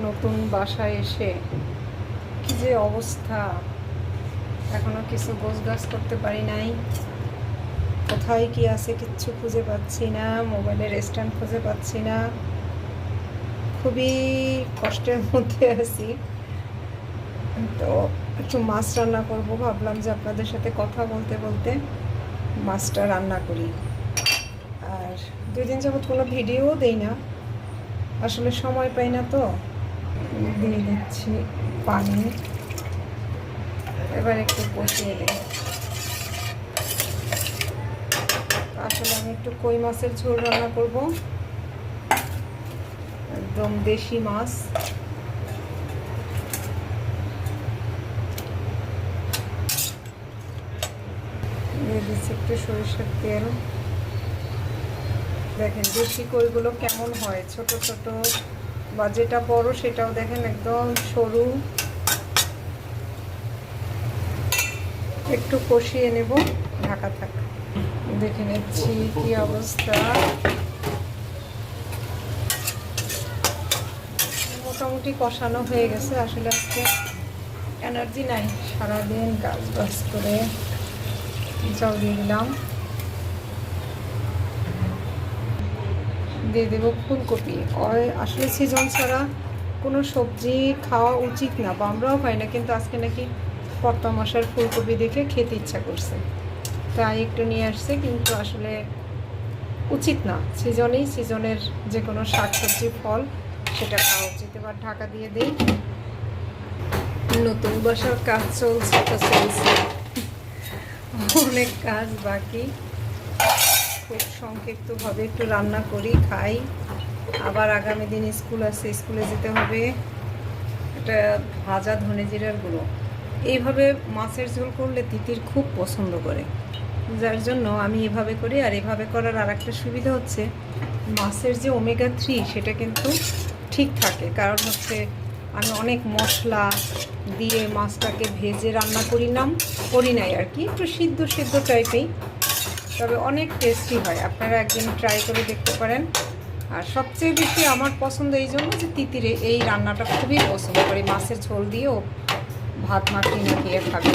নতুন বাসায় এসে কি যে অবস্থা, এখনো কিছু গোছগাছ করতে পারি নাই। কোথায় কি আছে কিচ্ছু খুঁজে পাচ্ছি না, মোবাইলের স্ট্যান্ড খুঁজে পাচ্ছি না, খুবই কষ্টের মধ্যে আছি। তো একটু মাছ রান্না করব, ভাবলাম যে আপনাদের সাথে কথা বলতে বলতে মাছটা রান্না করি। আর 2 দিন যাবত কোনো ভিডিও দেই না, আসলে সময় পাই না। তো দিয়ে দিচ্ছি পানি, এবার একটু কষিয়ে দিই। আসলে আমি একটু কই মাছের ঝোল রান্না করব, একদম দেশি মাছ। দিয়ে দিচ্ছি একটু সরিষার তেল। দেখেন দেশি কইগুলো কেমন হয়, ছোট ছোট, বা যেটা বড় সেটাও দেখেন একদম সরু। একটু কষিয়ে নেব, ঢাকা থাক। দেখে নিচ্ছি কি অবস্থা। মোটামুটি কষানো হয়ে গেছে। আসলে আজকে এনার্জি নাই, সারাদিন কাজ বাজ করে। জল দিয়ে দিলাম, দিয়ে দেবো ফুলকপি। আসলে সিজন ছাড়া কোনো সবজি খাওয়া উচিত না, বা আমরাও খাই না, কিন্তু আজকে নাকি পদ্মা মশার ফুলকপি দেখে খেতে ইচ্ছা করছে, তাই একটু নিয়ে আসছে। কিন্তু আসলে উচিত না, সিজনের যে কোনো শাকসবজি ফল সেটা খাওয়া উচিত। এবার ঢাকা দিয়ে দিই। নতুন বাসার কাজ চলছে তো চলছে, অনেক কাজ বাকি। খুব সংক্ষিপ্তভাবে একটু রান্না করি, খাই। আবার আগামী দিন স্কুল আছে, স্কুলে যেতে হবে। এটা ভাজা ধনে জিরার গুঁড়ো, এইভাবে মাছের ঝোল করলে তিতির খুব পছন্দ করে, যার জন্য আমি এভাবে করি। আর এভাবে করার আর একটা সুবিধা হচ্ছে, মাছের যে ওমেগা-3 সেটা কিন্তু ঠিক থাকে। কারণ হচ্ছে আমি অনেক মশলা দিয়ে মাছটাকে ভেজে রান্না করি নাই আর কি, একটু সিদ্ধ সিদ্ধ টাইপেই, তবে অনেক টেস্টি হয়। আপনারা একদিন ট্রাই করে দেখতে পারেন। আর সবচেয়ে বেশি আমার পছন্দ এই জন্য যে তিতিরে এই রান্নাটা খুবই পছন্দ করি, মাছের ঝোল দিয়েও ভাত মাখিয়ে খাবে।